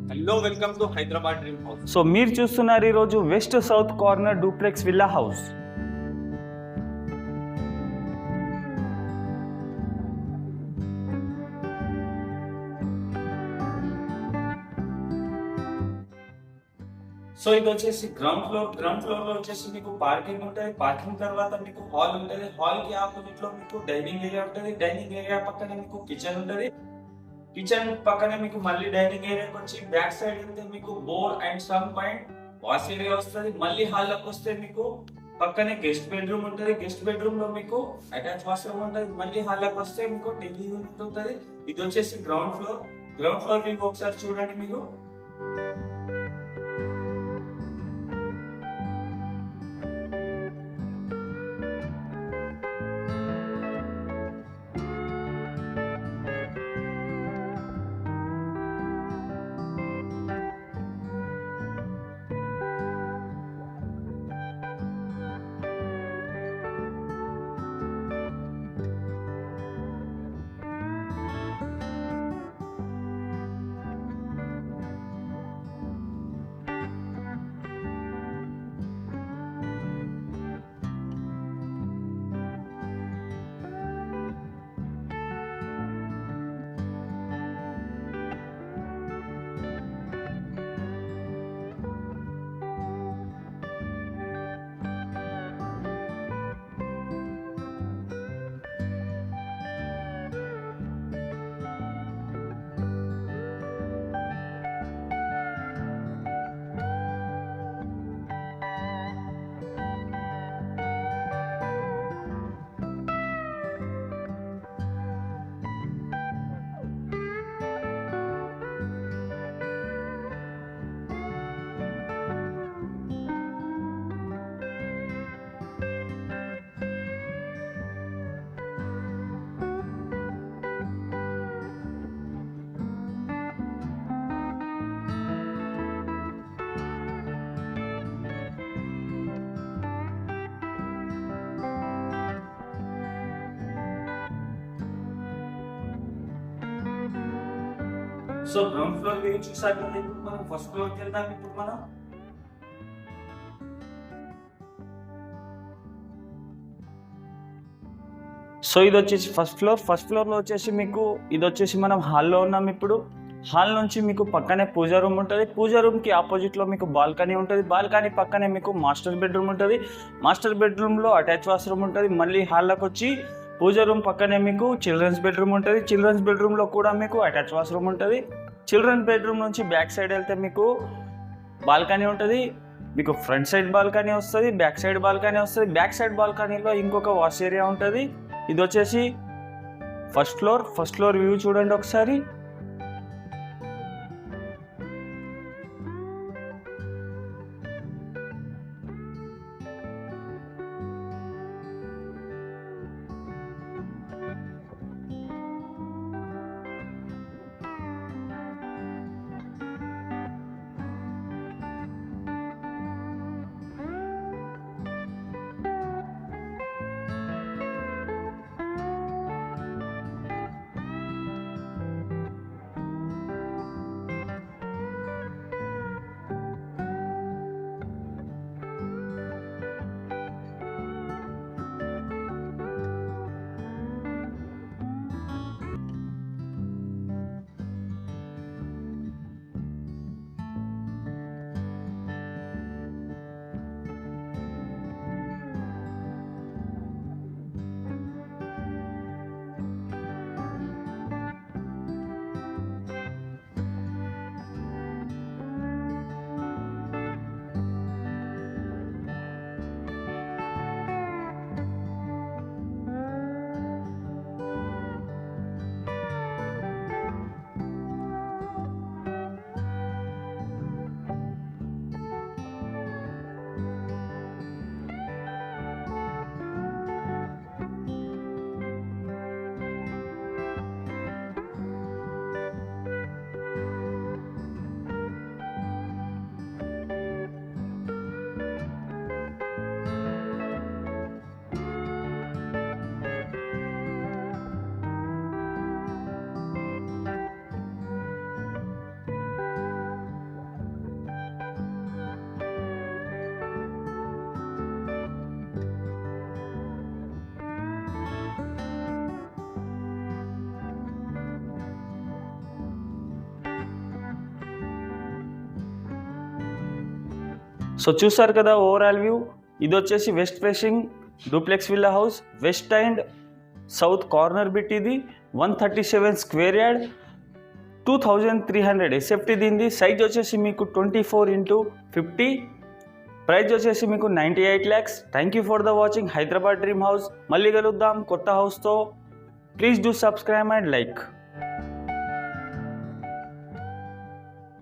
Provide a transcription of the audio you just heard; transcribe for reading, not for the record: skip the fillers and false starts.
Hello welcome to Hyderabad dream house. So మీరు చూస్తున్నారు ఈరోజు west south corner duplex villa house. So ఇది వచ్చేసి గ్రౌండ్ ఫ్లోర్ లో వచ్చేసి మీకు పార్కింగ్ ఉంటుంది. పార్కింగ్ తర్వాత మీకు హాల్ ఉంటుంది. హాల్ కి ఆపోజిట్ లో మీకు డైనింగ్ ఏరియా ఉంటుంది. డైనింగ్ ఏరియా పక్కన మీకు కిచెన్ ఉంటుంది. కిచెన్ పక్కనే మీకు మళ్ళీ డైనింగ్ ఏరియాకి వచ్చి బ్యాక్ సైడ్ అయితే మీకు bore and some point wash area వస్తుంది. మళ్ళీ హాల్ లోకి వస్తే మీకు పక్కనే గెస్ట్ బెడ్రూమ్ ఉంటుంది. గెస్ట్ బెడ్రూమ్ లో మీకు అటాచ్ వాష్రూమ్ ఉంటుంది. మళ్ళీ హాల్ లోకి వస్తే మీకు టీవీ యూనిట్ ఉంటుంది. ఇది వచ్చేసి గ్రౌండ్ ఫ్లోర్ మీకు ఒకసారి చూడండి. మీకు సో గ్రౌండ్ ఫ్లోర్ వ్యూ చూసాక ఇప్పుడు మనం ఫస్ట్ ఫ్లోర్ కి వెళ్దాం. ఇప్పుడు మనం సో ఇది వచ్చేసి ఫస్ట్ ఫ్లోర్ లో వచ్చేసి మీకు ఇది వచ్చేసి మనం హాల్లో ఉన్నాం. ఇప్పుడు హాల్ నుంచి మీకు పక్కనే పూజా రూమ్ ఉంటుంది. పూజా రూమ్ కి ఆపోజిట్ లో మీకు బాల్కనీ ఉంటుంది. బాల్కనీ పక్కనే మీకు మాస్టర్ బెడ్రూమ్ ఉంటుంది. మాస్టర్ బెడ్రూమ్ లో అటాచ్ వాష్రూమ్ ఉంటుంది. మళ్ళీ హాల్లోకి వచ్చి పూజా రూమ్ పక్కనే మీకు చిల్డ్రన్స్ బెడ్రూమ్ ఉంటుంది. చిల్డ్రన్స్ బెడ్రూమ్ లో కూడా మీకు అటాచ్ వాష్రూమ్ ఉంటుంది. చిల్డ్రన్స్ బెడ్రూమ్ నుంచి బ్యాక్ సైడ్ వెళ్తే మీకు బాల్కనీ ఉంటుంది. మీకు ఫ్రంట్ సైడ్ బాల్కనీ వస్తుంది, బ్యాక్ సైడ్ బాల్కనీ వస్తుంది. బ్యాక్ సైడ్ బాల్కనీలో ఇంకొక వాష్ ఏరియా ఉంటుంది. ఇది వచ్చేసి ఫస్ట్ ఫ్లోర్ వ్యూ చూడండి ఒకసారి. సో చూసారు కదా ఓవరాల్ వ్యూ. ఇది వచ్చేసి west facing duplex villa house, west and south corner bit. ఇది 137 స్క్వేర్ యార్డ్, 2300 ఎస్ఎఫ్టీ దీనిది. సైజ్ వచ్చేసి మీకు 24x50. ప్రైస్ వచ్చేసి మీకు 98 lakhs. Thank you for the watching Hyderabad dream house. మళ్ళీ కలుద్దాం కొత్త హౌస్తో. Please do subscribe and like.